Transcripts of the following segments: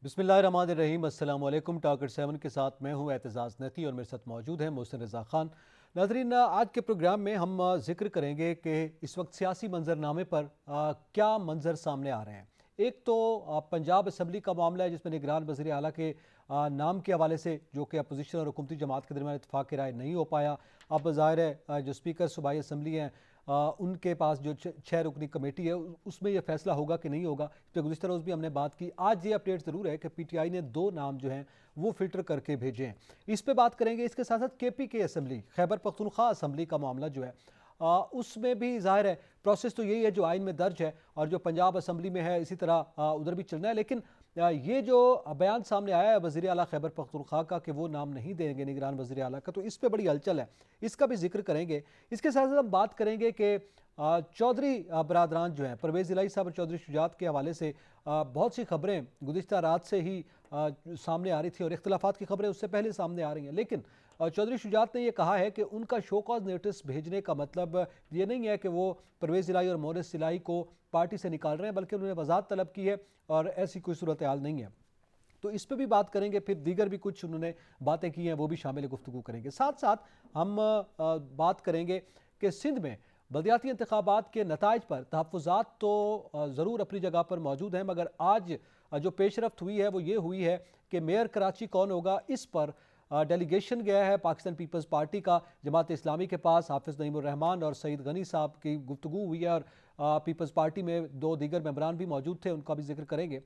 बिस्मिल्लाहिर्रहमानिर्रहीम। अस्सलाम वालेकुम। टारगेट 7 के साथ मैं हूं एतजाज़ नकी और मेरे साथ मौजूद हैं मोहसिन रज़ा ख़ान। नाज़रीन, आज के प्रोग्राम में हम जिक्र करेंगे कि इस वक्त सियासी मंजरनामे पर क्या मंजर सामने आ रहे हैं। एक तो पंजाब असम्बली का मामला है जिसमें निगरान वज़ीर आला के नाम के हवाले से जो कि अपोजिशन और हुकूमती जमात के दरमियान इत्तेफाक की राय नहीं हो पाया। अब ज़ाहिर है जो स्पीकर सूबाई असम्बली हैं उनके पास जो 6 रुकनी कमेटी है उसमें यह फैसला होगा कि नहीं होगा। इस पर गुज़िश्ता रोज़ भी हमने बात की। आज ये अपडेट ज़रूर है कि PTI ने 2 नाम जो हैं वो फिल्टर करके भेजे हैं। इस पर बात करेंगे। इसके साथ साथ KPK assembly, Khyber Pakhtunkhwa assembly का मामला जो है उसमें भी ज़ाहिर है प्रोसेस तो यही है जो आइन में दर्ज है और जो पंजाब असम्बली में है इसी तरह उधर भी चलना है। लेकिन ये जो बयान सामने आया है वज़ीर आला खैबर पख्तूनख्वा का कि वो नाम नहीं देंगे निगरान वज़ीर आला का, तो इस पर बड़ी हलचल है, इसका भी जिक्र करेंगे। इसके साथ साथ हम बात करेंगे कि चौधरी बरादरान जो हैं परवेज़ इलाही साहब और चौधरी शुजात के हवाले से बहुत सी खबरें गुज़िश्ता रात से ही सामने आ रही थी और इख्तिलाफात की खबरें उससे पहले सामने आ रही हैं। लेकिन चौधरी शुजात ने यह कहा है कि उनका शो कॉज नोटिस भेजने का मतलब ये नहीं है कि वो परवेज़ इलाही और मोरिस इलाही को पार्टी से निकाल रहे हैं, बल्कि उन्होंने वजाहत तलब की है और ऐसी कोई सूरत हाल नहीं है। तो इस पर भी बात करेंगे। फिर दीगर भी कुछ उन्होंने बातें की हैं वो भी शामिल गुफ्तगू करेंगे। साथ साथ हम बात करेंगे कि सिंध में बलदियाती इंतखाबात के नताइज पर तहफ़्फ़ुज़ात तो ज़रूर अपनी जगह पर मौजूद हैं, मगर आज जो पेशरफ्त हुई है वो ये हुई है कि मेयर कराची कौन होगा, इस पर डेलीगेशन गया है पाकिस्तान पीपल्स पार्टी का जमात इस्लामी के पास। हाफिज़ नईमुर्रहमान और सईद गनी साहब की गुफ्तगू हुई है और पीपल्स पार्टी में 2 दीगर मेंबरान भी मौजूद थे, उनका भी जिक्र करेंगे।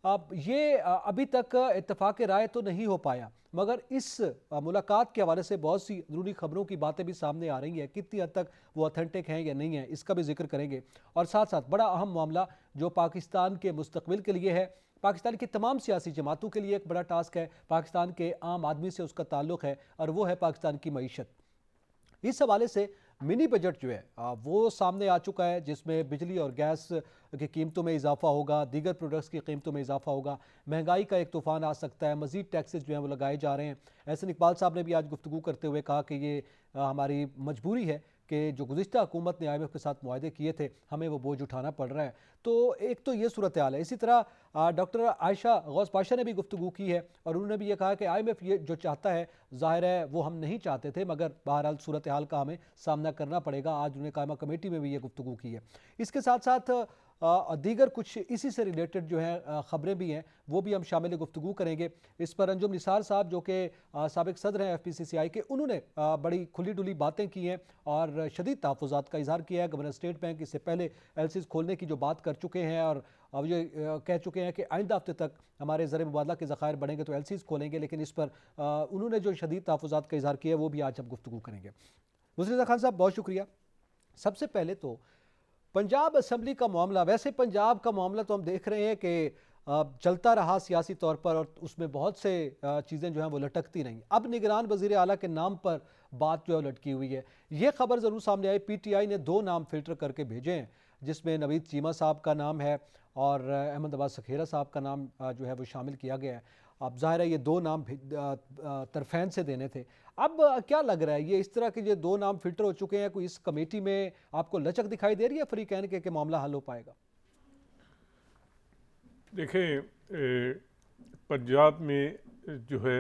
अब ये अभी तक इत्तेफाक राय तो नहीं हो पाया, मगर इस मुलाकात के हवाले से बहुत सी अंदरूनी खबरों की बातें भी सामने आ रही हैं। कितनी हद तक वो ऑथेंटिक हैं या नहीं है, इसका भी जिक्र करेंगे। और साथ साथ बड़ा अहम मामला जो पाकिस्तान के मुस्तकबिल के लिए है, पाकिस्तान की तमाम सियासी जमातों के लिए एक बड़ा टास्क है, पाकिस्तान के आम आदमी से उसका ताल्लुक़ है और वो है पाकिस्तान की मईशत। इस हवाले से मिनी बजट जो है वो सामने आ चुका है, जिसमें बिजली और गैस की कीमतों में इजाफा होगा, दीगर प्रोडक्ट्स की कीमतों में इजाफा होगा, महंगाई का एक तूफान आ सकता है, मजीद टैक्सेस जो हैं वो लगाए जा रहे हैं। एहसन इकबाल साहब ने भी आज गुफ्तगू करते हुए कहा कि ये हमारी मजबूरी है कि जो गुज़िश्ता हुकूमत ने IMF के साथ मुआहदे किए थे हमें वो बोझ उठाना पड़ रहा है। तो एक तो ये सूरत हाल है। इसी तरह डॉक्टर आयशा गौस पाशा ने भी गुफ्तगू की है और उन्होंने भी ये कहा कि IMF ये जो चाहता है ज़ाहिर है वो हम नहीं चाहते थे, मगर बहरहाल सूरत हाल का हमें सामना करना पड़ेगा। आज उन्हें कायमा कमेटी में भी ये गुफ्तगू की है। इसके साथ साथ दीगर कुछ इसी से रिलेटेड जो हैं ख़बरें भी हैं वो भी हम शामिल गुफ्तगू करेंगे। इस पर अंजुम निसार साहब जो कि साबिक सदर हैं FPCCI के, उन्होंने बड़ी खुली डुली बातें की हैं और शदीद तहफ़्फ़ुज़ात का इज़हार किया है। गवर्नर स्टेट बैंक इससे पहले LCs खोलने की जो बात कर चुके हैं और अब ये कह चुके हैं कि आइंदा हफ्ते तक हमारे ज़र मुबादला के ज़खायर बढ़ेंगे तो LCs खोलेंगे। लेकिन इस पर उन्होंने जो शदीद तहफ़्फ़ुज़ात का इज़हार किया है वो भी आज हम गुफ्तगू करेंगे। मुज़फ़्फ़र रज़ा खान साहब बहुत शुक्रिया। सबसे पहले तो पंजाब असम्बली का मामला, वैसे पंजाब का मामला तो हम देख रहे हैं कि चलता रहा सियासी तौर पर और उसमें बहुत से चीज़ें जो हैं वो लटकती रहीं। अब निगरान वज़ीर आला के नाम पर बात जो है लटकी हुई है। ये खबर ज़रूर सामने आई, PTI ने 2 नाम फिल्टर करके भेजे हैं जिसमें नवीद चीमा साहब का नाम है और अहमद अब्बास सखेरा साहब का नाम जो है वो शामिल किया गया है। अब ज़ाहिर है ये 2 नाम तरफैन से देने थे। अब क्या लग रहा है, ये इस तरह के ये 2 नाम फिल्टर हो चुके हैं, कोई इस कमेटी में आपको लचक दिखाई दे रही है फ्री कहने के मामला हल हो पाएगा? देखें, पंजाब में जो है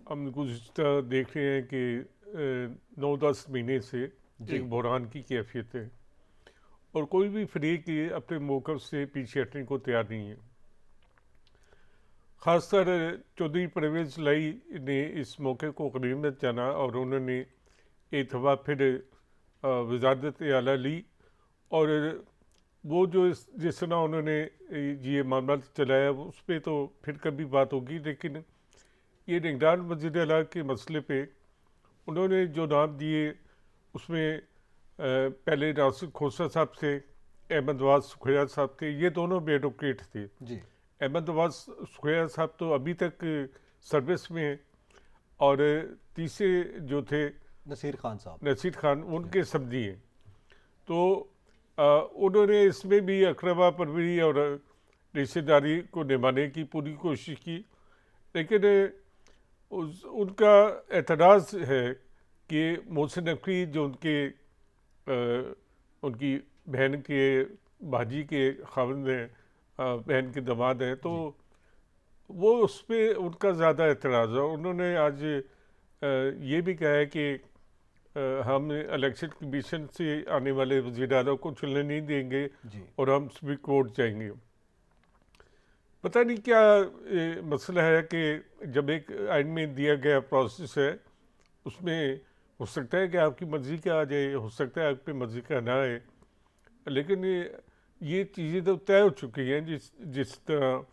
हम गुज़िश्ता देख रहे हैं कि 9-10 महीने से जी। एक बहरान की कैफियत है और कोई भी फरीक ये अपने मौक़िफ़ से पीछे हटने को तैयार नहीं है। ख़ासकर चौधरी परवेज़ इलाही ने इस मौके को गनीमत जाना और उन्होंने एक दफ़ा फिर वज़ारत आला ली और वो जो जिस तरह उन्होंने ये मामला चलाया उस पर तो फिर कभी बात होगी। लेकिन ये निगरान वज़ीर आला के मसले पे उन्होंने जो नाम दिए उसमें पहले नासिर खोसा साहब थे, अहमद नवाज सुखैया साहब थे, ये दोनों एडवोकेट थे। जी। अहमद नवाज सुखैया साहब तो अभी तक सर्विस में हैं और तीसरे जो थे नसीर खान साहब। नसीर खान, उनके समधी हैं। तो उन्होंने इसमें भी अकरबा परवरी और रिश्तेदारी को निभाने की पूरी कोशिश की। लेकिन उनका एतराज़ है कि मोहसिन नकवी जो उनकी बहन के भाजी के खाविंद हैं, बहन के दामाद हैं, तो वो उस पर उनका ज़्यादा एतराज़ है। उन्होंने आज ये भी कहा है कि हम इलेक्शन कमीशन से आने वाले वज़ीर-ए-आला को चुनने नहीं देंगे जी। और हम सुप्रीम कोर्ट जाएंगे। पता नहीं क्या मसला है कि जब एक आइन में दिया गया प्रोसेस है, उसमें हो सकता है कि आपकी मर्ज़ी का आ जाए, हो सकता है आप पे मर्ज़ी का ना आए, लेकिन ये चीज़ें तो तय हो चुकी हैं। जिस तरह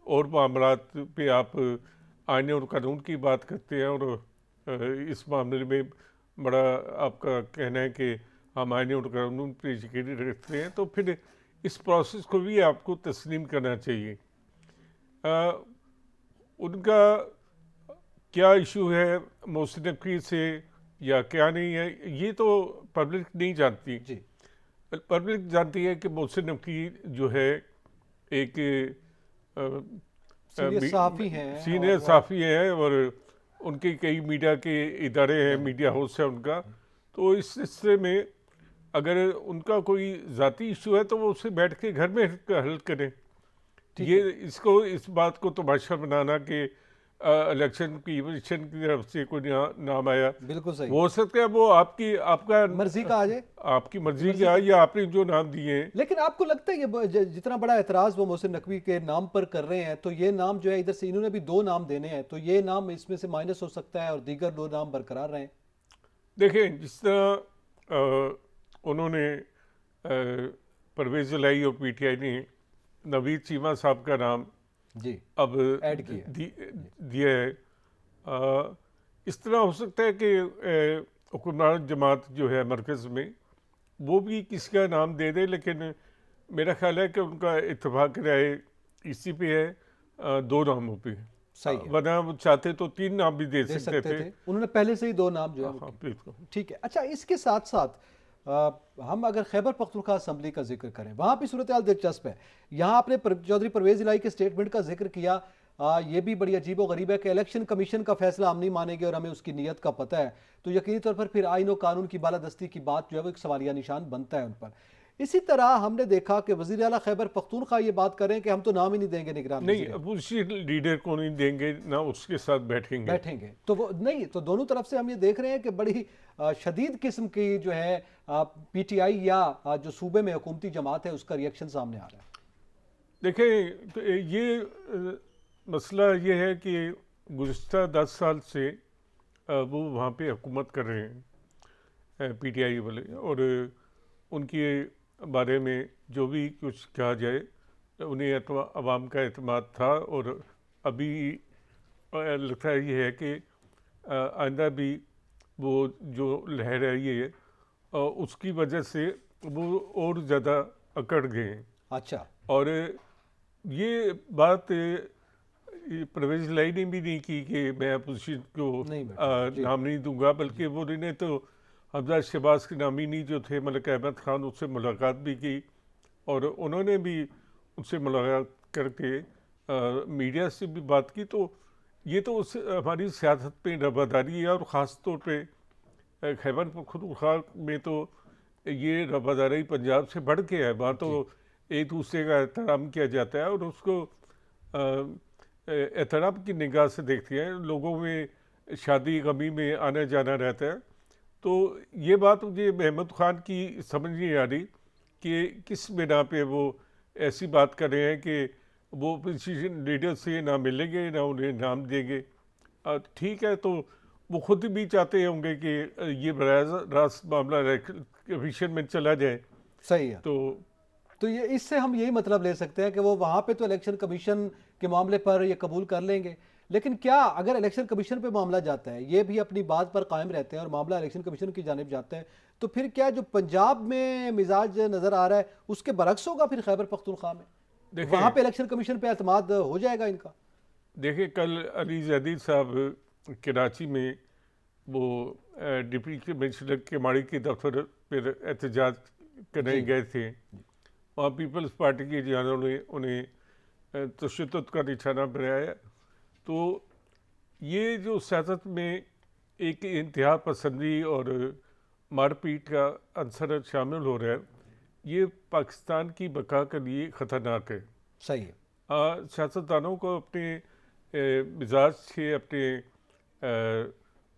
और मामलात पे आप आईन और कानून की बात करते हैं और इस मामले में बड़ा आपका कहना है कि हम आईन और कानून पे यकीन रखते हैं, तो फिर इस प्रोसेस को भी आपको तस्लीम करना चाहिए। उनका क्या इशू है मोहसिन नकवी से या क्या नहीं है, ये तो पब्लिक नहीं जानती। जी। पब्लिक जानती है कि मोहसिन नकवी जो है एक सीनियर सहाफ़ी हैं सीनियर और सहाफ़ी हैं और उनके कई मीडिया के इदारे हैं, मीडिया हाउस है उनका। तो इस सिलसिले में अगर उनका कोई ज़ाती इशू है तो वो उससे बैठ के घर में हल करें। ठीक ये है। इसको इस बात को तमाशा बनाना कि इलेक्शन कमीशन की तरफ से कोई नाम आया, बिल्कुल सही। वो हो सकता है वो आपका मर्ज़ी का आ जाए। आपकी मर्जी का या आपने जो नाम दिए हैं। लेकिन आपको लगता है ये जितना बड़ा एतराज़ वो मोहसिन नकवी के नाम पर कर रहे हैं, तो ये नाम जो है इधर से इन्होंने भी 2 नाम देने हैं, तो ये नाम इसमें से माइनस हो सकता है और दीगर 2 नाम बरकरार रहें। देखें, जिस तरह उन्होंने परवेज़ इलाही और पीटीआई ने नवीद चीमा साहब का नाम जी। अब ऐड किया। दिया है, इस तरह हो सकता है कि हुक्मरान जमात जो है मरकज़ में वो भी किसी का नाम दे दे, लेकिन मेरा ख्याल है कि उनका इत्तेफाक राय इसी पे है, 2 नामों पे। सही है। वरना वो चाहते तो 3 नाम भी दे दे सकते सकते थे। थे। उन्होंने पहले से ही 2 नाम जो है हाँ, बिल्कुल। ठीक है। अच्छा, इसके साथ-साथ हम अगर खैबर पख्तूनख्वा असेंबली का जिक्र करें, वहाँ भी सूरत हाल दिलचस्प है। यहाँ आपने चौधरी परवेज़ इलाही के स्टेटमेंट का जिक्र किया। ये भी बड़ी अजीब व गरीब है कि इलेक्शन कमीशन का फैसला हम नहीं मानेंगे और हमें उसकी नीयत का पता है, तो यकीनी तौर पर फिर आईन और कानून की बालादस्ती की बात जो है वो एक सवालिया निशान बनता है उन पर। इसी तरह हमने देखा कि वज़ीर आला खैबर पख्तूनख्वा ये बात कर रहे हैं कि हम तो नाम ही नहीं देंगे निगरान नहीं, वज़ीर अब उसी लीडर को नहीं देंगे ना उसके साथ बैठेंगे। बैठेंगे, तो वो नहीं, तो दोनों तरफ से हम ये देख रहे हैं कि बड़ी शदीद किस्म की जो है पीटीआई या जो सूबे में हुकूमती जमात है उसका रिएक्शन सामने आ रहा है। देखें, तो ये मसला ये है कि गुज़िश्ता 10 साल से वो वहाँ पे हुकूमत कर रहे हैं पीटीआई वाले, और उनके बारे में जो भी कुछ कहा जाए उन्हें अवाम का एतमाद था, और अभी लगता है ये है कि आइंदा भी वो जो लहर है ये उसकी वजह से वो और ज़्यादा अकड़ गए हैं। अच्छा। और ये बात परवेज़ इलाही ने भी नहीं की कि मैं अपोजिशन को नहीं बैठा, जी। नाम नहीं दूंगा, बल्कि वो ने तो हमजा शहबाज के नामीनी जो थे मलिक अहमद ख़ान, उससे मुलाकात भी की और उन्होंने भी उनसे मुलाकात करके मीडिया से भी बात की। तो ये तो हमारी सियासत पे रवादारी है, और ख़ास तौर पे खैबर पख्तूनख्वा में तो ये रवादारी पंजाब से बढ़ के है। वहाँ तो एक दूसरे का एहतराम किया जाता है और उसको एहतराम की निगाह से देखते हैं। लोगों में शादी गमी में आना जाना रहता है। तो ये बात मुझे महमूद खान की समझ नहीं आ रही कि किस बिना पे वो ऐसी बात कर रहे हैं कि वो अपोजिशन लीडर से ना मिलेंगे ना उन्हें नाम देंगे। ठीक है, तो वो खुद भी चाहते होंगे कि ये रास्त मामला कमीशन में चला जाए। सही है। तो ये इससे हम यही मतलब ले सकते हैं कि वो वहाँ पे तो इलेक्शन कमीशन के मामले पर ये कबूल कर लेंगे, लेकिन क्या अगर इलेक्शन कमीशन पे मामला जाता है, ये भी अपनी बात पर कायम रहते हैं और मामला इलेक्शन कमीशन की जानिब जाता है, तो फिर क्या जो पंजाब में मिजाज नज़र आ रहा है उसके बरक्स होगा फिर खैबर पख्तूनख्वा में? वहाँ पे इलेक्शन कमीशन पे एतमाद हो जाएगा इनका? देखिए, कल अली जदीद साहब कराची में वो डिप्टी कमिश्नर केमाड़ी के दफ्तर पर एहतजाज करने गए थे। वहाँ पीपल्स पार्टी के जानों ने उन्हें तशद्दुद का निशाना बनाया। तो ये जो सियासत में एक इंतहा पसंदी और मारपीट का अंसर शामिल हो रहा है, ये पाकिस्तान की बका के लिए ख़तरनाक है। सही है। सियासतदानों को अपने मिजाज से अपने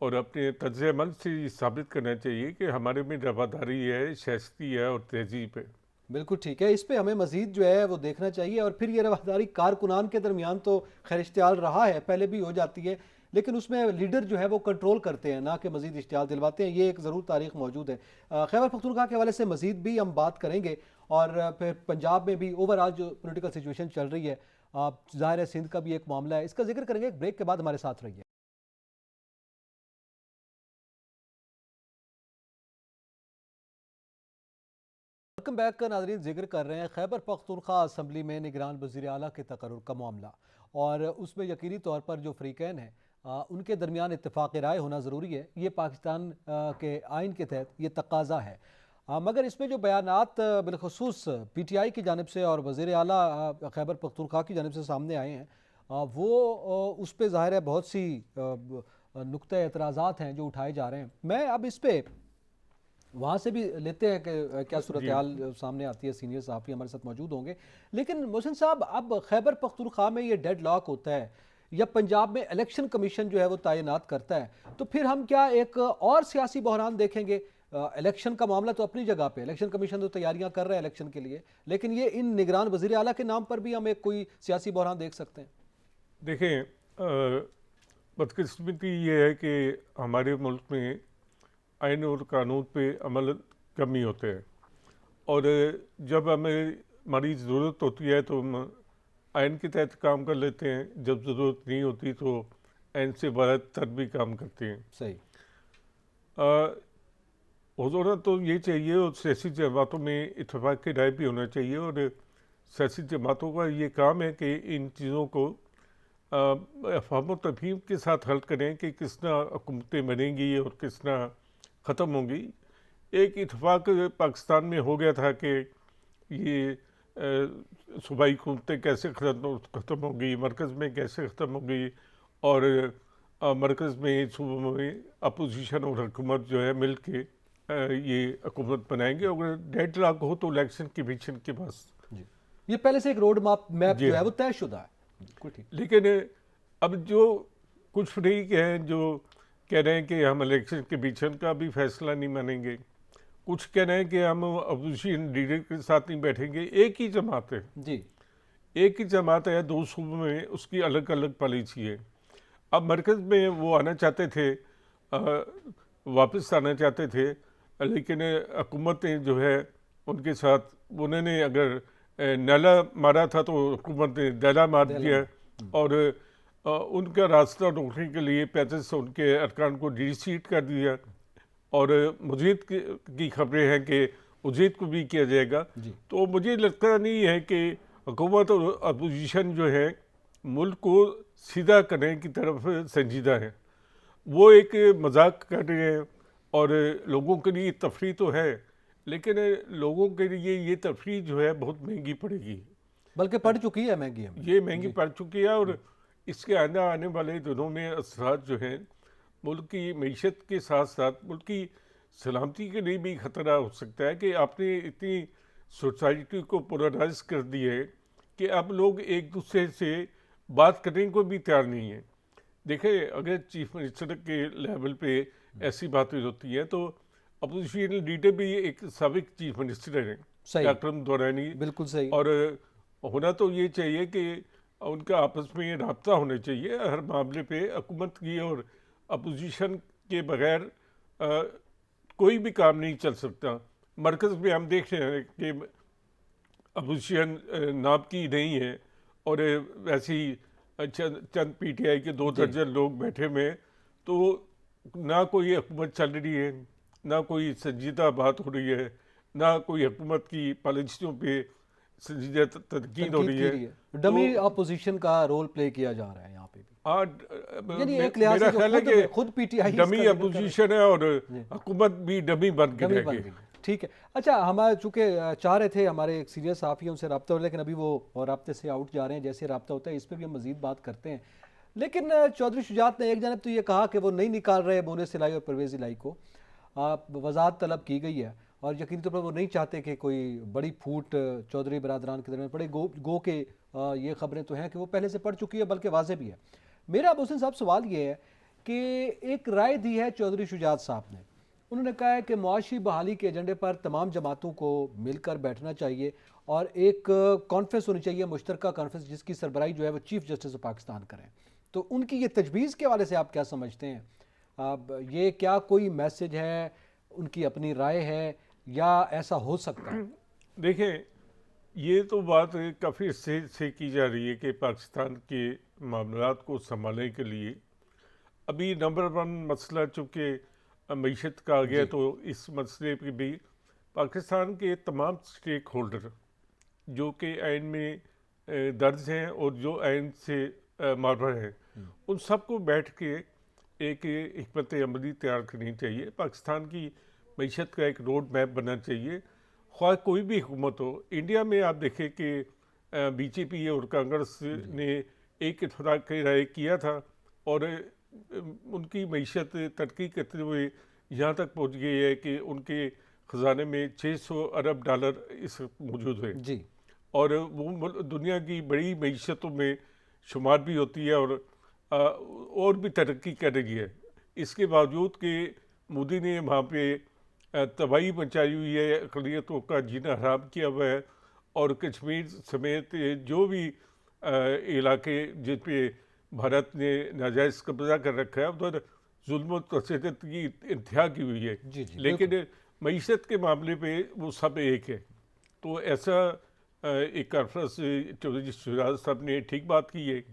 और अपने तर्ज अमल से ये साबित करना चाहिए कि हमारे में रवादारी है, शाइस्ती है और तहजीब है। बिल्कुल ठीक है, इस पे हमें मजीद जो है वो देखना चाहिए। और फिर ये रवादारी कारकुनान के दरमियान तो खैर इश्तियाल रहा है, पहले भी हो जाती है, लेकिन उसमें लीडर जो है वो कंट्रोल करते हैं, ना कि मजीद इश्तियाल दिलवाते हैं। ये एक ज़रूर तारीख मौजूद है। खैबर पख्तूनख्वा के हवाले से मजीद भी हम बात करेंगे। और फिर पंजाब में भी ओवरऑल जो पोलिटिकल सिचुएशन चल रही है, ज़ाहिर है सिंध का भी एक मामला है, इसका जिक्र करेंगे। एक ब्रेक के बाद हमारे साथ रहिए। वेलकम बैक नाज़रीन, जिक्र कर रहे हैं खैबर पख्तूनख्वा असम्बली में निगरान वज़ीर आला के तकर्रुर का मामला, और उसमें यकीनी तौर पर जो फ़रीक़ैन हैं उनके दरमियान इत्तेफ़ाक़ राय होना ज़रूरी है। ये पाकिस्तान के आइन के तहत ये तकाज़ा है। मगर इसमें जो बयानात बिलखसूस PTI की जानिब से और वज़ीर आला खैबर पख्तूनख्वा की जानिब से सामने आए हैं, वो उस पर ज़ाहिर है बहुत सी नुक्ते एतराज़ात हैं जो उठाए जा रहे हैं। मैं अब इस पर वहाँ से भी लेते हैं कि क्या सूरत हाल सामने आती है। सीनियर सहाफ़ी हमारे साथ मौजूद होंगे। लेकिन मोहसिन साहब, अब खैबर पख्तूनख्वा में ये डेड लॉक होता है या पंजाब में इलेक्शन कमीशन जो है वो तैनात करता है, तो फिर हम क्या एक और सियासी बहरान देखेंगे? इलेक्शन का मामला तो अपनी जगह पे, इलेक्शन कमीशन तो तैयारियां कर रहा है इलेक्शन के लिए, लेकिन ये इन निगरान वज़ीर आला के नाम पर भी हम एक कोई सियासी बहरान देख सकते हैं? देखें, बदकिस्मती ये है कि हमारे मुल्क में आइन और कानून पे अमल कमी होते हैं, और जब हमारी ज़रूरत होती है तो हम आइन के तहत काम कर लेते हैं, जब ज़रूरत नहीं होती तो आइन से बरतर भी काम करते हैं। सही। होना तो ये चाहिए, और सियासी जमातों में इत्तेफाक की राय भी होना चाहिए, और सियासी जमातों का ये काम है कि इन चीज़ों को अफ़हाम तफ़हीम के साथ हल करें कि किस तरह हुकूमतें बनेंगी और किस तरह ख़त्म होंगी। एक इत्तेफाक पाकिस्तान में हो गया था कि ये सूबाई हुकूमतें कैसे ख़त्म होंगी, मरकज़ में कैसे ख़त्म होंगी, और मरकज़ में सूबों में अपोजिशन और हुकूमत जो है मिल के ये हुकूमत बनाएंगे। अगर डेड लॉक हो तो इलेक्शन कमीशन के पास जी, ये पहले से एक रोड मैप जो है वो तयशुदा है। लेकिन अब जो कुछ फरीक हैं जो कह रहे हैं कि हम इलेक्शन कमीशन का भी फैसला नहीं मानेंगे, कुछ कह रहे हैं कि हम अपोजिशन लीडर के साथ नहीं बैठेंगे। एक ही जमात है जी, एक ही जमात है, दो सूबों में उसकी अलग अलग पॉलिसी है। अब मरकज़ में वो आना चाहते थे, वापस आना चाहते थे, लेकिन हुकूमतें जो है उनके साथ उन्होंने अगर नाला मारा था तो हुकूमत ने डाला मार दिया, और उनका रास्ता रोकने के लिए 35 से उनके अरकान को डिसीट कर दिया। और मजीद की खबरें हैं कि मजीद को भी किया जाएगा। तो मुझे लगता नहीं है कि हुकूमत और अपोजिशन जो है मुल्क को सीधा करने की तरफ संजीदा है। वो एक मजाक कर रहे हैं, और लोगों के लिए तफरीह तो है, लेकिन लोगों के लिए ये तफरीह जो है बहुत महंगी पड़ेगी, बल्कि पड़ चुकी है महंगी। ये महंगी पड़ चुकी है, और इसके आने वाले दिनों में असरात जो हैं मुल्क की मीशत के साथ साथ मुल्क की सलामती के लिए भी ख़तरा हो सकता है कि आपने इतनी सोसाइटी को पोलराइज कर दी है कि अब लोग एक दूसरे से बात करने को भी तैयार नहीं है। देखें, अगर चीफ मिनिस्टर के लेवल पे ऐसी बातें होती हैं तो अपोजिशन लीडर भी एक साबिक चीफ मिनिस्टर हैं, अकरम दुरानी। बिल्कुल सही। और होना तो ये चाहिए कि उनका आपस में रब्ता होना चाहिए हर मामले पे। हुकूमत की और अपोजिशन के बगैर कोई भी काम नहीं चल सकता। मरकज़ में हम देख रहे हैं कि अपोजिशन नाम की नहीं है, और वैसे ही चंद PTI के 2 दर्जन लोग बैठे हुए हैं, तो ना कोई हुकूमत चल रही है, ना कोई संजीदा बात हो रही है, ना कोई हुकूमत की पॉलिसियों पे संजीदा तनकीद हो रही है। डमी अपोजिशन का रोल प्ले किया जा रहा है यहाँ पे भी। मेरा ख्याल है कि खुद PTI डमी अपोजिशन है और हुकूमत भी डमी बन के रह गई। ठीक है। अच्छा, हमारे चूँकि चाह रहे थे हमारे एक सीनियर सहाफ़ी उनसे रब्ता हो, लेकिन अभी वो रब्ते से आउट जा रहे हैं। जैसे रब्ता होता है इस पर भी हम मज़ीद बात करते हैं। लेकिन चौधरी शुजात ने एक जानब तो ये कहा कि वो नहीं निकाल रहे मोने सिलाई और परवेज़ इलाई को, वजाहत तलब की गई है, और यकीनी तौर पर वो नहीं चाहते कि कोई बड़ी फूट चौधरी बरादरान के दरमियान पड़े। गो के ये खबरें तो हैं कि वो पहले से पड़ चुकी है, बल्कि वाज़ेह भी है। मेरा मोहसिन साहब सवाल ये है कि एक राय दी है चौधरी शुजात साहब ने, उन्होंने कहा है कि मुआशी बहाली के एजेंडे पर तमाम जमातों को मिलकर बैठना चाहिए और एक कॉन्फ्रेंस होनी चाहिए, मुश्तरका कॉन्फ्रेंस, जिसकी सरबराही जो है वो चीफ जस्टिस ऑफ पाकिस्तान करें। तो उनकी ये तजवीज़ के हवाले से आप क्या समझते हैं? अब ये क्या कोई मैसेज है, उनकी अपनी राय है, या ऐसा हो सकता है? देखें, ये तो बात काफ़ी अर्से से की जा रही है कि पाकिस्तान के मामलात को संभालने के लिए अभी नंबर वन मसला चूँकि मईशत का आ गया, जी। तो इस मसले पे भी पाकिस्तान के तमाम स्टेक होल्डर जो कि आइन में दर्ज हैं और जो आइन से मारवर हैं, उन सबको बैठ के एक हिकमत अमली तैयार करनी चाहिए। पाकिस्तान की मईशत का एक रोड मैप बनना चाहिए, ख्वाह कोई भी हुकूमत हो। इंडिया में आप देखें कि बीजेपी और कांग्रेस ने एक इत्तेफाक की राय किया था और उनकी मईशत तरक्की करते हुए यहाँ तक पहुँच गई है कि उनके ख़जाने में 600 अरब डॉलर इस वक्त मौजूद है जी। और वो दुनिया की बड़ी मईशतों में शुमार भी होती है और भी तरक्की कर रही है। इसके बावजूद कि मोदी ने वहाँ पे तबाही मचाई हुई है, अक़लियतों का जीना हराम किया हुआ है और कश्मीर समेत जो भी इलाके जिन पे भारत ने नाजायज़ कब्जा कर रखा है उधर जुल्म और तशद्दुद की इंतहा की हुई है। जी जी, लेकिन मईशत के मामले पे वो सब एक है। तो ऐसा एक कॉन्फ्रेंस चौधरी शुजात साहब ने ठीक बात की है।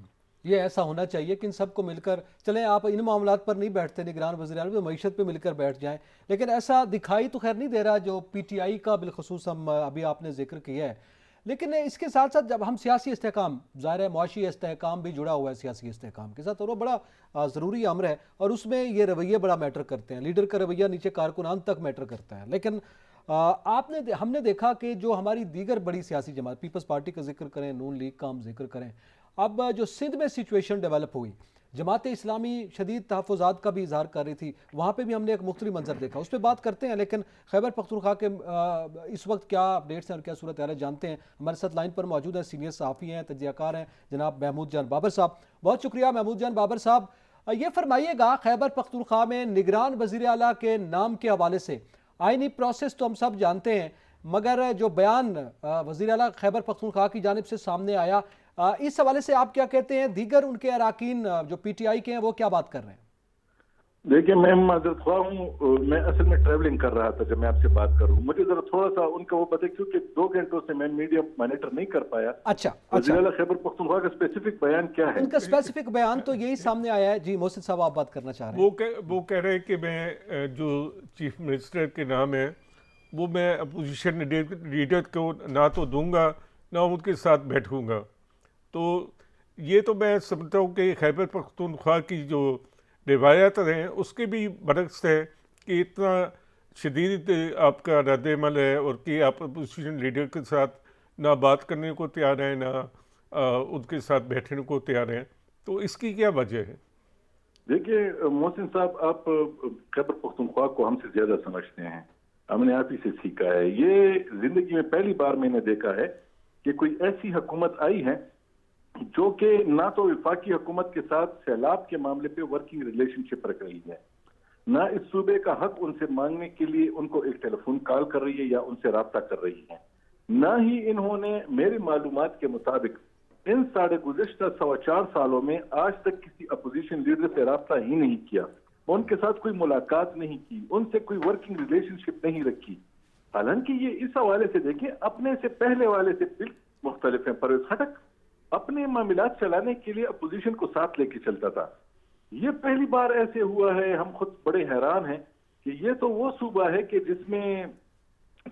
ये ऐसा होना चाहिए कि इन सबको मिलकर चलें। आप इन मामलात पर नहीं बैठते, निगरान वज़ीर-ए-आज़म तो मईशत पे मिलकर बैठ जाएं, लेकिन ऐसा दिखाई तो खैर नहीं दे रहा, जो पीटीआई का बिलखसूस हम अभी आपने जिक्र किया है। लेकिन इसके साथ साथ जब हम सियासी इस्तेहकाम, ज़ाहिर है मुआशी इस्तेहकाम भी जुड़ा हुआ है सियासी इस्तेहकाम के साथ, और वो बड़ा ज़रूरी अमर है और उसमें ये रवैये बड़ा मैटर करते हैं। लीडर का रवैया नीचे कारकुनान तक मैटर करता है। लेकिन हमने देखा कि जो हमारी दीगर बड़ी सियासी जमात, पीपल्स पार्टी का जिक्र करें, नून लीग का हम जिक्र करें, अब जो सिंध में सिचुएशन डेवलप हुई, जमात इस्लामी शदीद तहफ़्फ़ुज़ात का भी इजहार कर रही थी, वहाँ पे भी हमने एक मुख्तलिफ मंजर देखा, उस पर बात करते हैं। लेकिन खैबर पख्तूनख्वा के इस वक्त क्या अपडेट्स हैं और क्या सूरत हाल है जानते हैं। हमारे साथ लाइन पर मौजूद है सीनियर सहाफ़ी हैं, तजज़ियाकार हैं, जनाब महमूद जान बाबर साहब। बहुत शुक्रिया महमूद जान बाबर साहब। ये फरमाइएगा, खैबर पख्तूनख्वा में निगरान वज़ीर आला के नाम के हवाले से आइनी प्रोसेस तो हम सब जानते हैं, मगर जो बयान वज़ीर आला खैबर पख्तूनख्वा की जानिब से सामने आया, इस हवाले से आप क्या कहते हैं? दीगर उनके अराकीन जो पीटीआई के हैं वो क्या बात कर रहे हैं? देखिए, मैं माजरत ख्वाह हूँ, मैं असल में ट्रैवलिंग कर रहा था जब मैं आपसे बात कर रहा हूँ। मुझे जरा थोड़ा सा उनका वो पता है, क्योंकि 2 घंटों से मैं मीडिया मॉनिटर नहीं कर पाया। अच्छा, वज़ीर आला खैबर पख्तूनख्वा का स्पेसिफिक बयान क्या है? उनका स्पेसिफिक बयान तो यही सामने आया है। जी मोहसिन साहब, आप बात करना चाह रहे हैं? वो कह रहे हैं कि मैं जो चीफ मिनिस्टर के नाम है वो मैं अपोजिशन लीडर को ना तो दूंगा ना उनके साथ बैठूंगा। तो ये तो मैं समझता हूँ कि खैबर पख्तूनख्वा की जो रिवायत हैं उसके भी बरक्स है कि इतना शदीद आपका रद्द-ए-अमल है और कि आप अपोजिशन लीडर के साथ ना बात करने को तैयार हैं, ना उनके साथ बैठने को तैयार हैं। तो इसकी क्या वजह है? देखिए मोहसिन साहब, आप खैबर पख्तूनख्वा को हमसे ज्यादा समझते हैं, हमने आप ही से सीखा है। ये जिंदगी में पहली बार मैंने देखा है कि कोई ऐसी हुकूमत आई है जो कि ना तो वफाकी हुकूमत के साथ सैलाब के मामले पे वर्किंग रिलेशनशिप रख रही है, ना इस सूबे का हक उनसे मांगने के लिए उनको एक टेलीफोन कॉल कर रही है या उनसे राब्ता कर रही है, ना ही इन्होंने मेरी मालूमात के मुताबिक इन साढ़े गुज़िश्ता 4.25 सालों में आज तक किसी अपोजिशन लीडर से राब्ता ही नहीं किया, उनके साथ कोई मुलाकात नहीं की, उनसे कोई वर्किंग रिलेशनशिप नहीं रखी। हालांकि ये इस हवाले से देखें अपने से पहले वाले से बिल्कुल मुख्तलिफ है। परवेज खटक अपने मामलात चलाने के लिए अपोजिशन को साथ लेके चलता था। ये पहली बार ऐसे हुआ है, हम खुद बड़े हैरान हैं कि ये तो वो सूबा है कि जिसमें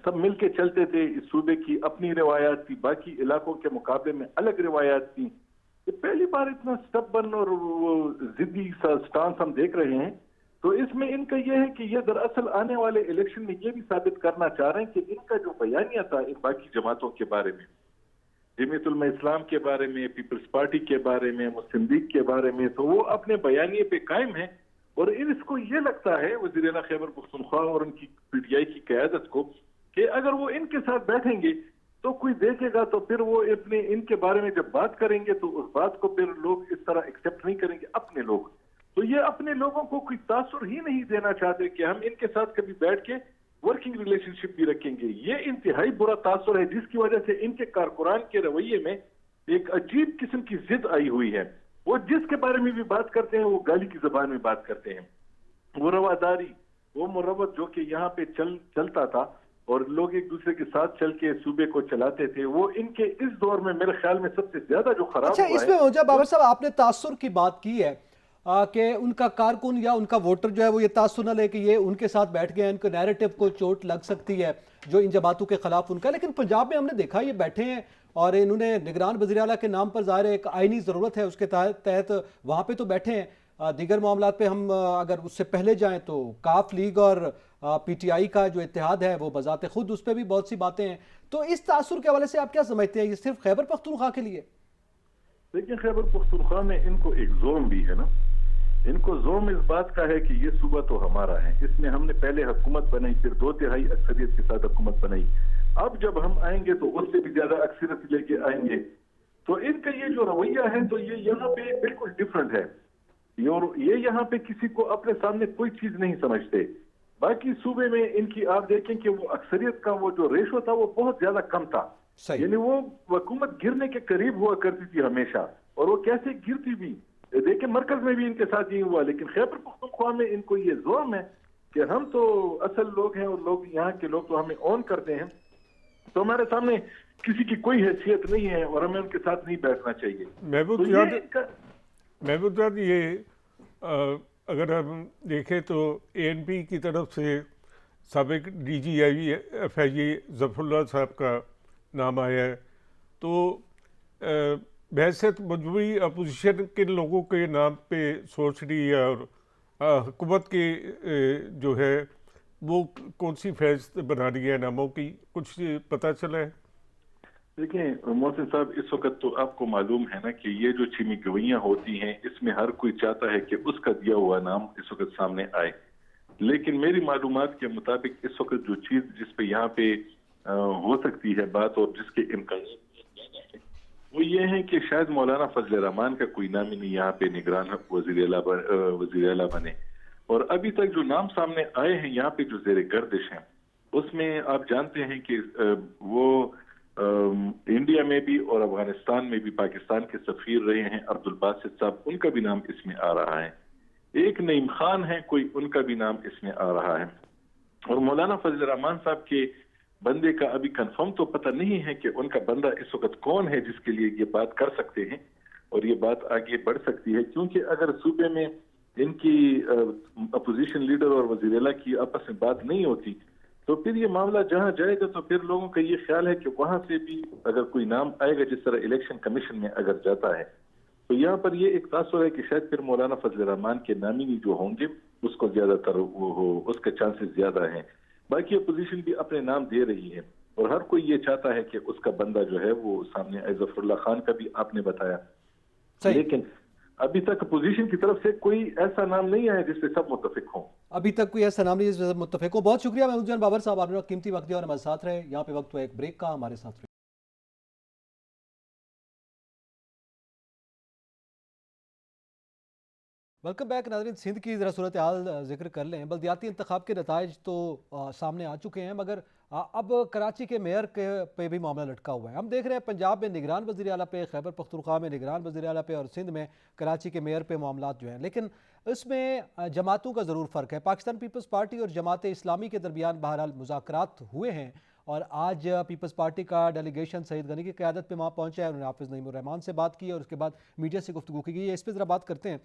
सब मिलके चलते थे। इस सूबे की अपनी रिवायात थी, बाकी इलाकों के मुकाबले में अलग रिवायात थी। ये पहली बार इतना स्टबर्न और जिद्दी सा स्टांस हम देख रहे हैं। तो इसमें इनका यह है कि ये दरअसल आने वाले इलेक्शन में ये भी साबित करना चाह रहे हैं कि इनका जो बयानिया था इन बाकी जमातों के बारे में, जमीयत उलमा इस्लाम के बारे में, पीपल्स पार्टी के बारे में, मुस्लिम लीग के बारे में, तो वो अपने बयानिए पे कायम है। और इसको ये लगता है वज़ीर आला खैबर पख्तूनख्वा और उनकी पीटीआई की क़यादत को कि अगर वो इनके साथ बैठेंगे तो कोई देखेगा तो फिर वो अपने इनके बारे में जब बात करेंगे तो उस बात को फिर लोग इस तरह एक्सेप्ट नहीं करेंगे अपने लोग। तो ये अपने लोगों को कोई तासुर ही नहीं देना चाहते कि हम इनके साथ कभी बैठ के वर्किंग रिलेशनशिप भी रखेंगे। ये इंतहाई बुरा तासुर है जिसकी वजह से इनके कारकुरान के रवैये में एक अजीब किस्म की जिद आई हुई है। वो जिसके बारे में भी बात करते हैं वो गाली की जबान में बात करते हैं। वो रवादारी, वो मुरवत जो कि यहाँ पे चलता था और लोग एक दूसरे के साथ चल के सूबे को चलाते थे, वो इनके इस दौर में मेरे ख्याल में सबसे ज्यादा जो खराब अच्छा, हुआ इसमें है। मुझे बाबर साहब आपने तासुर की बात की है कि उनका कारकुन या उनका वोटर जो है वो ये तासुर न ले कि ये उनके साथ बैठ गए, उनके नैरेटिव को चोट लग सकती है जो इन जमातों के खिलाफ उनका। लेकिन पंजाब में हमने देखा ये बैठे हैं और इन्होंने निगरान वज़ीर आला के नाम पर ज़ाहिर एक आईनी ज़रूरत है उसके तहत वहाँ पे तो बैठे हैं। दीगर मामलात पे हम अगर उससे पहले जाएं तो काफ लीग और पीटीआई का जो इत्तेहाद है वो बजाते खुद उस पर भी बहुत सी बातें हैं। तो इस तासुर के हवाले से आप क्या समझते हैं, ये सिर्फ खैबर पख्तूनख्वा के लिए? लेकिन खैबर पख्तूनख्वा में इनको एक जोम भी है ना, इनको जोम इस बात का है कि ये सूबा तो हमारा है, इसमें हमने पहले हुकूमत बनाई, फिर 2/3 अक्सरियत के साथ हुकूमत बनाई, अब जब हम आएंगे तो उससे भी ज्यादा अक्सरियत लेके आएंगे। तो इनका ये जो रवैया है तो ये यहाँ पे बिल्कुल डिफरेंट है और ये यहाँ पे किसी को अपने सामने कोई चीज नहीं समझते। बाकी सूबे में इनकी आप देखें कि वो अक्सरियत का वो जो रेशो था वो बहुत ज्यादा कम था, यानी वो हुकूमत गिरने के करीब हुआ करती थी हमेशा, और वो कैसे गिरती भी देखिए मरकज में भी इनके साथ ये हुआ। लेकिन खैबर पख्तूनख्वा में इनको ये जोम है कि हम तो असल लोग हैं और लोग यहाँ के लोग तो हमें ऑन करते हैं, तो हमारे सामने किसी की कोई हैसियत नहीं है और हमें उनके साथ नहीं बैठना चाहिए। महबूब जाद, ये अगर हम देखें तो एएनपी की तरफ से साबिक DGIFI ज़फ़रुल्लाह साहब का नाम आया है, तो बहसत मजबूरी अपोजिशन के लोगों के नाम पे सोच रही है और हुकूमत के जो है वो कौन सी फहरिस्त बना रही है नामों की, कुछ पता चला है? देखिए मोहसिन साहब, इस वक्त तो आपको मालूम है ना कि ये जो चीनी गवैयां होती हैं इसमें हर कोई चाहता है कि उसका दिया हुआ नाम इस वक्त सामने आए। लेकिन मेरी मालूमात के मुताबिक इस वक्त जो चीज जिस पे यहाँ पे हो सकती है बात और जिसके इम्कान वो ये है कि शायद मौलाना फजल रहमान का कोई नाम ही नहीं यहाँ पे निगरान वज़ीर आला बने। और अभी तक जो नाम सामने आए हैं यहाँ पे जो ज़ेरे गर्दिश हैं उसमें आप जानते हैं कि वो इंडिया में भी और अफगानिस्तान में भी पाकिस्तान के सफीर रहे हैं अब्दुल बासित साहब, उनका भी नाम इसमें आ रहा है। एक नईम खान है कोई, उनका भी नाम इसमें आ रहा है। और मौलाना फजल रहमान साहब के बंदे का अभी कंफर्म तो पता नहीं है कि उनका बंदा इस वक्त कौन है जिसके लिए ये बात कर सकते हैं और ये बात आगे बढ़ सकती है। क्योंकि अगर सूबे में इनकी अपोजिशन लीडर और वज़ीर-ए-आला की आपस में बात नहीं होती तो फिर ये मामला जहां जाएगा तो फिर लोगों का ये ख्याल है कि वहां से भी अगर कोई नाम आएगा जिस तरह इलेक्शन कमीशन में अगर जाता है तो यहाँ पर ये एक तासुर है कि शायद फिर मौलाना फजल रहमान के नामिनी जो होंगे उसको ज्यादातर वो हो, उसके चांसेस ज्यादा हैं। बाकी अपोजिशन भी अपने नाम दे रही है और हर कोई ये चाहता है कि उसका बंदा जो है वो सामने आए। ज़फ़रुल्लाह खान का भी आपने बताया, लेकिन अभी तक अपोजिशन की तरफ से कोई ऐसा नाम नहीं आया जिससे सब मुत्तफिक हों। अभी तक कोई ऐसा नाम नहीं जिससे सब मुत्तफिक हो। बहुत शुक्रिया महमूद जान बाबर साहब, आपने कीमती वक्त दिया और हमारे साथ रहे। यहाँ पे वक्त हुआ एक ब्रेक का, हमारे साथ रहे। वेलकम बैक नाज़रीन। सिंध की ज़रा सूरत हाल जिक्र कर लें। बल्दियाती इंतखाब के नताइज तो सामने आ चुके हैं, मगर अब कराची के मेयर के पे भी मामला लटका हुआ है। हम देख रहे हैं पंजाब में निगरान वज़ीर आला पे, खैबर पख्तूनख्वा में निगरान वज़ीर आला पे और सिंध में कराची के मेयर पे मामला जो हैं। लेकिन इसमें जमातों का ज़रूर फ़र्क है। पाकिस्तान पीपल्स पार्टी और जमात इस्लामी के दरमियान बहरहाल मुज़ाकरात हुए हैं और आज पीपल्स पार्टी का डेलीगेशन सईद गनी की क़यादत में वहाँ पहुँचा है। उन्होंने हाफिज़ नईमुर रहमान से बात की और उसके बाद मीडिया से गुफ्तगू की गई है। इस पर ज़रा बात करते हैं।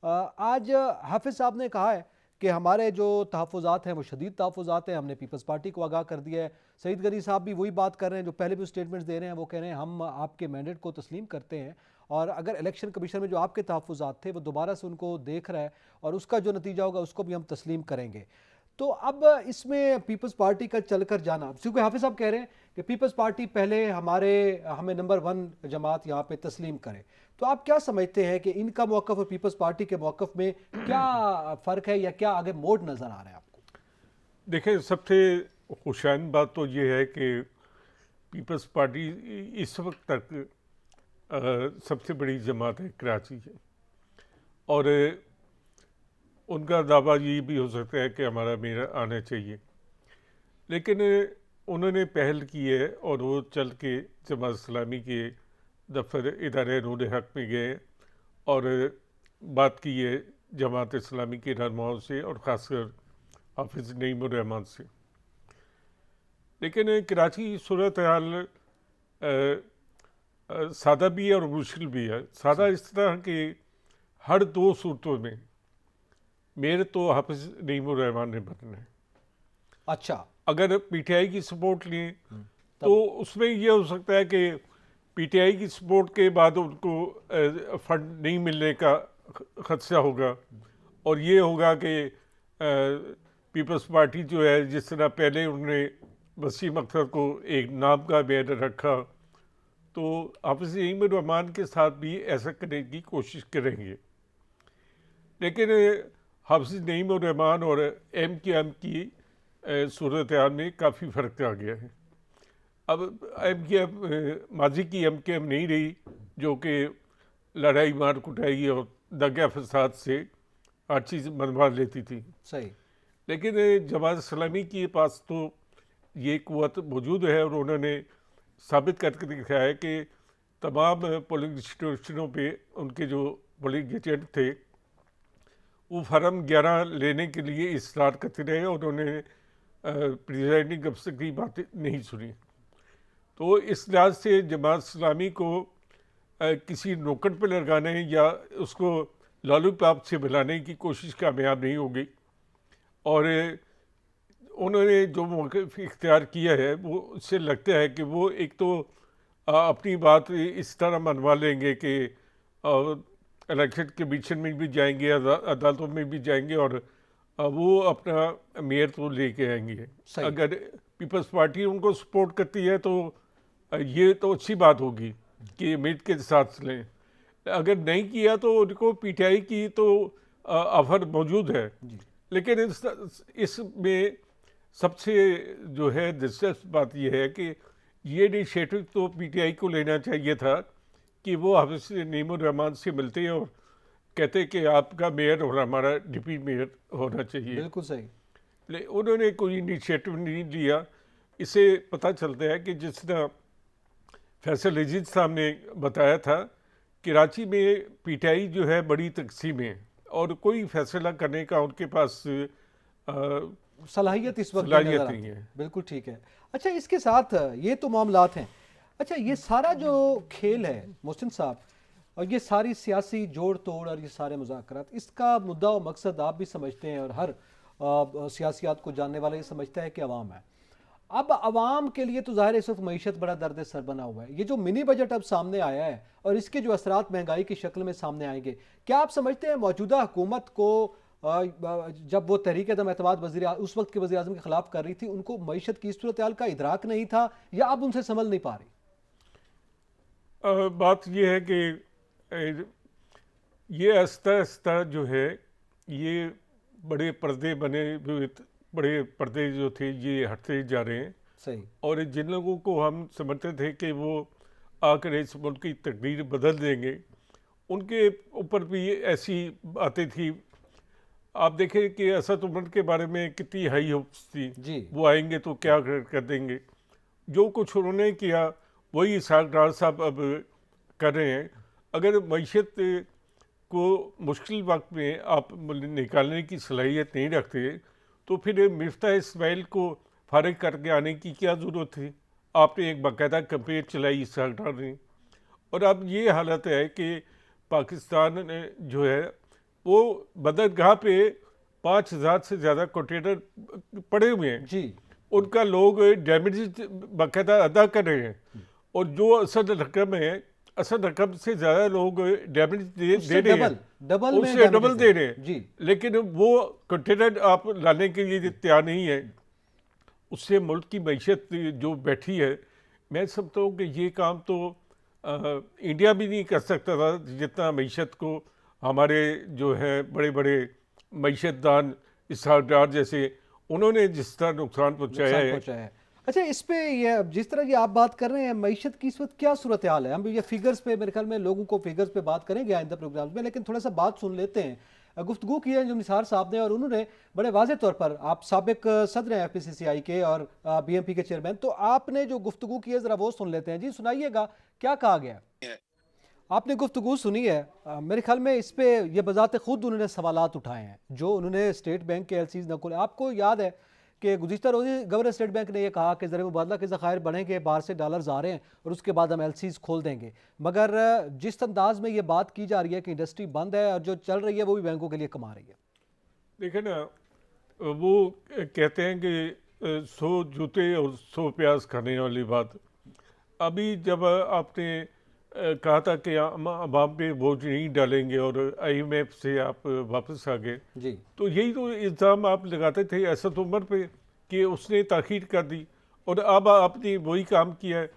आज हाफिज़ साहब ने कहा है कि हमारे जो तहफ़्फ़ुज़ात हैं वो शदीद तहफ़्फ़ुज़ात हैं, हमने पीपल्स पार्टी को आगाह कर दिया है। सईद गनी साहब भी वही बात कर रहे हैं जो पहले भी स्टेटमेंट्स दे रहे हैं। वो कह रहे हैं हम आपके मैंडेट को तस्लीम करते हैं और अगर इलेक्शन कमीशन में जो आपके तहफ़्फ़ुज़ात थे वो दोबारा से उनको देख रहा है और उसका जो नतीजा होगा उसको भी हम तस्लीम करेंगे। तो अब इसमें पीपल्स पार्टी का चलकर जाना, क्योंकि हाफिज़ साहब कह रहे हैं कि पीपल्स पार्टी पहले हमें नंबर 1 जमात यहाँ पे तस्लीम करे, तो आप क्या समझते हैं कि इनका मौक़िफ़ और पीपल्स पार्टी के मौक़िफ़ में क्या फ़र्क है या क्या आगे मोड़ नज़र आ रहा है आपको? देखिए, सबसे खुशाइन बात तो ये है कि पीपल्स पार्टी इस वक्त तक सबसे बड़ी जमात है कराची की, और उनका दावा ये भी हो सकता है कि हमारा मेयर आना चाहिए, लेकिन उन्होंने पहल की है और वो चल के जमात इस्लामी के दफ्तर इदारे नूर हक में गए और बात की है जमात इस्लामी के रहनुमाओं से और ख़ासकर हाफिज़ नईमुर रहमान से। लेकिन कराची की सूरत हाल सादा भी है और मुश्किल भी है। सादा इस तरह कि हर दो सूरतों में मेयर तो हाफिज़ नईमुर रहमान ने बनना है। अच्छा, अगर पीटीआई की सपोर्ट लें तो उसमें यह हो सकता है कि पीटीआई की सपोर्ट के बाद उनको फंड नहीं मिलने का खदशा होगा, और ये होगा कि पीपल्स पार्टी जो है, जिस तरह पहले उन्होंने वसीम अख्तर को एक नाम का मेयर रखा, तो हाफिज़ नईमुर रहमान के साथ भी ऐसा करने की कोशिश करेंगे। लेकिन हाफिज़ नईमुर रहमान और एमकेएम की सूरत हाल में काफ़ी फ़र्क आ गया है। अब एमकेएम माजी की एमकेएम नहीं रही, जो कि लड़ाई मार कुटाई और दंगा फसाद से हर चीज़ मनवा लेती थी। सही। लेकिन जमात इस्लामी के पास तो ये क़ुव्वत मौजूद है, और उन्होंने साबित करके दिखाया है कि तमाम पोलिंग स्टेशनों पे उनके जो पोलिंग एजेंट थे वो फार्म 11 लेने के लिए इसरार करते रहे, और उन्होंने प्रिजाइडिंग अफसर की बातें नहीं सुनी। तो इस लिहाज से जमात इस्लामी को किसी नौकड़ पर लगाने या उसको लालू पाप से मिलाने की कोशिश कामयाब नहीं होगी, और उन्होंने जो मौक़िफ़ इख्तियार किया है वो उससे लगता है कि वो एक तो अपनी बात इस तरह मनवा लेंगे कि इलेक्शन कमीशन में भी जाएंगे, अदालतों में भी जाएंगे, और वो अपना मेयर तो लेके आएंगे। अगर पीपल्स पार्टी उनको सपोर्ट करती है तो ये तो अच्छी बात होगी कि मेयर के साथ लें। अगर नहीं किया तो उनको पीटीआई की तो ऑफर मौजूद है। लेकिन इसमें सबसे जो है दिलचस्प बात यह है कि ये इनिशिएटिव तो पीटीआई को लेना चाहिए था कि वो हाफिज़ नईमुर रहमान से मिलते और कहते कि आपका मेयर और हमारा डिप्टी मेयर होना चाहिए। बिल्कुल सही। उन्होंने कोई इनिशिएटिव नहीं लिया। इससे पता चलता है कि जिस तरह फैसल अजीज साहब ने बताया था, कराची में पीटीआई जो है बड़ी तकसीम है और कोई फैसला करने का उनके पास सलाहियत इस वक्त सलाहियत नहीं है। बिल्कुल ठीक है। अच्छा, इसके साथ ये तो मामलात हैं। अच्छा, ये सारा जो खेल है मोहसिन साहब, और ये सारी सियासी जोड़ तोड़ और ये सारे मुज़ाकरात, इसका मुद्दा और मकसद आप भी समझते हैं और हर सियासियात को जानने वाला ये समझता है कि अवाम है। अब अवाम के लिए तो ज़ाहिर है इस वक्त मईशत बड़ा दर्द सर बना हुआ है। ये जो मिनी बजट अब सामने आया है और इसके जो असरात महंगाई की शक्ल में सामने आएंगे, क्या आप समझते हैं मौजूदा हुकूमत को जब वो तहरीक अदम एतमाद उस वक्त के वज़ीर आज़म के खिलाफ कर रही थी, उनको मईशत की सूरत हाल का इदराक नहीं था या अब उनसे संभल नहीं पा रही? बात यह है कि ये आहिस्ता आहिस्ता जो है ये बड़े पर्दे बने हुए, बड़े पर्दे जो थे ये हटते जा रहे हैं। सही। और जिन लोगों को हम समझते थे कि वो आकर इस मुल्क की तकदीर बदल देंगे, उनके ऊपर भी ऐसी बातें थी। आप देखें कि असद उमर के बारे में कितनी हाई होप्स थी जी। वो आएंगे तो क्या कर देंगे। जो कुछ उन्होंने किया वही इसहाक डार साहब अब कर रहे हैं। अगर मईशत को मुश्किल वक्त में आप निकालने की सलाहियत नहीं रखते तो फिर मिफ्ता इस्माइल को फारिग करके आने की क्या ज़रूरत थी। आपने एक बाकायदा कैंपेन चलाई इसहाक डार ने, और अब ये हालत है कि पाकिस्तान जो है वो बंदरगाह पे 5000 से ज़्यादा कंटेनर पड़े हुए हैं जी। उनका लोग डैमेज बाकायदा अदा कर रहे हैं, और जो असल रकम है, असल रकम से ज़्यादा लोग डैमेज दे रहे हैं, उससे डबल दे रहे हैं जी। लेकिन वो कंटेनर आप लाने के लिए तैयार नहीं है। उससे मुल्क की मईशत जो बैठी है, मैं समझता हूँ कि ये काम तो इंडिया भी नहीं कर सकता था जितना मईशत को हमारे जो है बड़े बड़े मईशतदान इसहाक डार जैसे उन्होंने जिस तरह नुकसान पहुंचाया नुकसान है। पहुंचाया है। अच्छा, इस पे ये जिस तरह की आप बात कर रहे हैं, मईशत की इस वक्त क्या सूरत हाल है? हम ये फिगर्स पे, मेरे ख्याल में लोगों को फिगर्स पे बात करेंगे आइंदा प्रोग्राम्स में, लेकिन थोड़ा सा बात सुन लेते हैं। गुफ्तगू की है जो निसार साहब ने, और उन्होंने बड़े वाज़े तौर पर, आप साबिक सदर हैं FPCCI के और BMP के चेयरमैन, तो आपने जो गुफ्तगू की है ज़रा वो सुन लेते हैं। जी सुनाइएगा, क्या कहा गया? आपने गुफ्तगू सुनी है। मेरे ख्याल में इस पे ये बजाते खुद उन्होंने सवालात उठाए हैं, जो उन्होंने स्टेट बैंक के LCs न खोले। आपको याद है कि गुज़िश्ता रोज़ गवर्नर स्टेट बैंक ने यह कहा कि ज़र मुबादला के ज़खायर बढ़ेंगे, बाहर से डॉलर्स आ रहे हैं और उसके बाद हम LCs खोल देंगे। मगर जिस अंदाज में ये बात की जा रही है कि इंडस्ट्री बंद है और जो चल रही है वो भी बैंकों के लिए कमा रही है। देखिए ना, वो कहते हैं कि 100 जूते और 100 प्याज खाने वाली बात। अभी जब आपने कहा था कि हम आवाम पे बोझ नहीं डालेंगे और IMF से आप वापस आ गए, जी, तो यही तो इल्ज़ाम आप लगाते थे असद उमर पे कि उसने ताख़ीर कर दी। और अब आपने वही काम किया है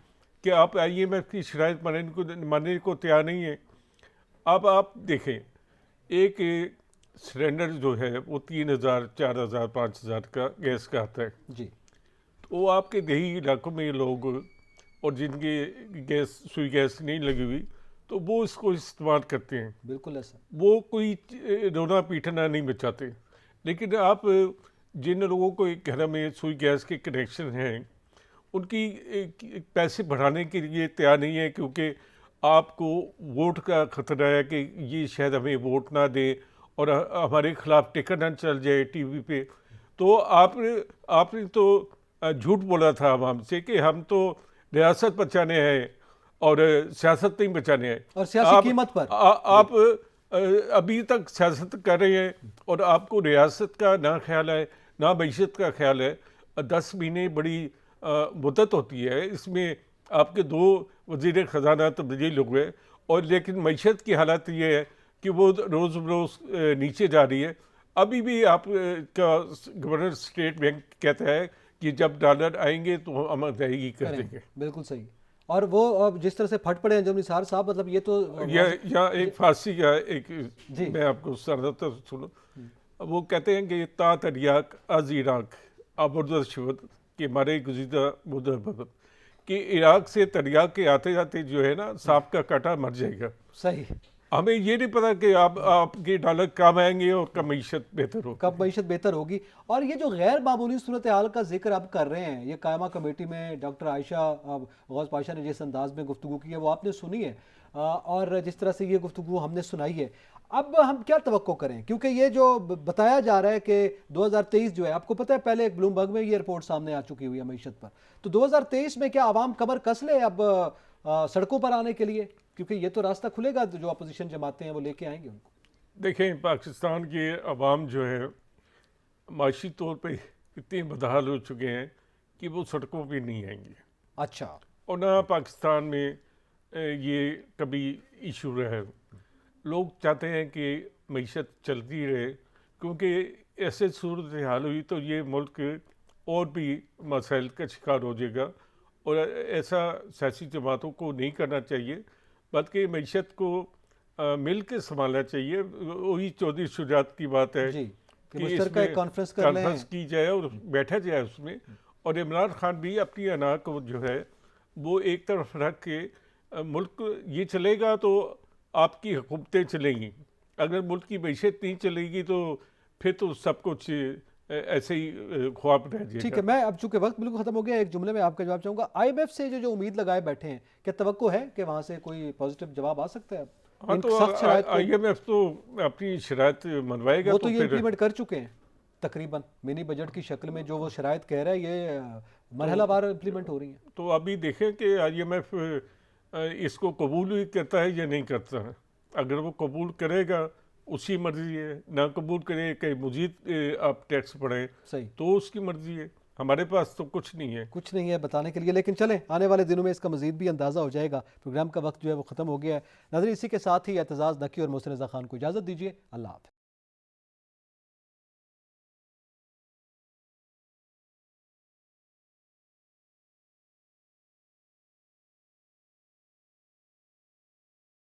कि आप IMF की शराइत मानने को तैयार नहीं है। अब आप देखें, एक सिलेंडर जो है वो 3,000, 4,000, 5,000 का गैस का आता है। जी, तो आपके देही इलाकों में लोग और जिनकी गैस सुई गैस नहीं लगी हुई, तो वो इसको इस्तेमाल करते हैं। बिल्कुल ऐसा। वो कोई रोना पीटना नहीं बचाते। लेकिन आप जिन लोगों को एक घर में सुई गैस के कनेक्शन हैं, उनकी पैसे बढ़ाने के लिए तैयार नहीं है, क्योंकि आपको वोट का खतरा है कि ये शायद हमें वोट ना दे और हमारे खिलाफ टिकट ना चल जाए TV पे। तो आपने तो झूठ बोला था आवाम से कि हम तो रियासत बचाने हैं और सियासत नहीं बचाने हैं। और सियासी कीमत पर आप अभी तक सियासत कर रहे हैं और आपको रियासत का ना ख्याल है ना मईशत का ख्याल है। 10 महीने बड़ी मुद्दत होती है, इसमें आपके 2 वज़ीर ख़जाना तब्दील हुए, और लेकिन मईशत की हालत ये है कि वो रोज़ बरोज़ नीचे जा रही है। अभी भी आप का गवर्नर स्टेट बैंक कहता है कि जब डॉलर आएंगे तो हम अदायगी कर देंगे। बिल्कुल सही। और वो अब जिस तरह से फट पड़े हैं जो निसार साहब, मतलब ये तो या एक फारसी का एक जी। मैं आपको सरदर सुनो। वो कहते हैं कि ता तरियाक अज इराक आबुर्द शिवत के मारे गुज़िदा मुदत कि इराक से तरियाक के आते जाते जो है ना, सांप का कांटा मर जाएगा। सही। हमें ये नहीं पता कि आपके डॉलर कब आएंगे और कब मईशत बेहतर होगी, कब मईशत बेहतर होगी। और ये जो गैर मामूली सूरत हाल का जिक्र आप कर रहे हैं, ये कायमा कमेटी में डॉक्टर आयशा गौस पाशा ने जिस अंदाज में गुफ्तगू की है वो आपने सुनी है, और जिस तरह से ये गुफ्तगू हमने सुनाई है, अब हम क्या तवक्को करें? क्योंकि ये जो बताया जा रहा है कि 2023 जो है, आपको पता है पहले एक ब्लूमबर्ग में ये रिपोर्ट सामने आ चुकी हुई है मईशत पर, तो 2023 में क्या आवाम कमर कस ले अब सड़कों पर आने के लिए? क्योंकि ये तो रास्ता खुलेगा, जो अपोजिशन जमाते हैं वो लेके आएंगे उनको। देखें, पाकिस्तान के अवाम जो है माशी तौर पे इतने बदहाल हो चुके हैं कि वो सड़कों पे नहीं आएंगे। अच्छा। और ना पाकिस्तान में ये कभी इशू रहा है। लोग चाहते हैं कि मईशत चलती रहे, क्योंकि ऐसे सूरत हाल हुई तो ये मुल्क और भी मसाइल का शिकार हो जाएगा, और ऐसा सियासी जमातों को नहीं करना चाहिए, बल्कि मईशत को मिल के संभालना चाहिए। वही चौधरी शुजात की बात है जी, कि मुश्तरका एक कॉन्फ्रेंस की जाए और बैठा जाए उसमें, और इमरान खान भी अपनी अना को जो है वो एक तरफ रख के मुल्क ये चलेगा तो आपकी हुकूमतें चलेंगी। अगर मुल्क की मईशत नहीं चलेगी तो फिर तो सब कुछ ऐसे ही ख्वाब रह जाएगा। ठीक है, मैं अब चूंकि वक्त बिल्कुल खत्म हो गया, एक जुमले में आपका जवाब चाहूंगा। IMF से जो उम्मीद लगाए बैठे हैं, क्या तवक्को है कि वहां से कोई पॉजिटिव जवाब आ सकता है? हाँ, इन तो सख्त शराइत को- IMF तो अपनी शराइत मनवाएगा, वो तो ये फिर इम्प्लीमेंट कर चुके हैं तकरीबन मिनी बजट की शक्ल में, जो वो शराइत कह रहा है ये मरहलावार इम्प्लीमेंट हो रही है। तो अभी देखें कि IMF इसको कबूल ही करता है या नहीं करता है। अगर वो कबूल करेगा उसकी मर्जी है, ना कबूल करे कि मजीद आप टैक्स बढ़ाएं सही, तो उसकी मर्जी है। हमारे पास तो कुछ नहीं है। कुछ नहीं है बताने के लिए, लेकिन चलें आने वाले दिनों में इसका मजीद भी अंदाज़ा हो जाएगा। प्रोग्राम का वक्त जो है वो ख़त्म हो गया है। नाज़रीन, इसी के साथ ही एतजाज़ नकी और मोहसिन रज़ा खान को इजाज़त दीजिए। अल्लाह हाफ़िज़।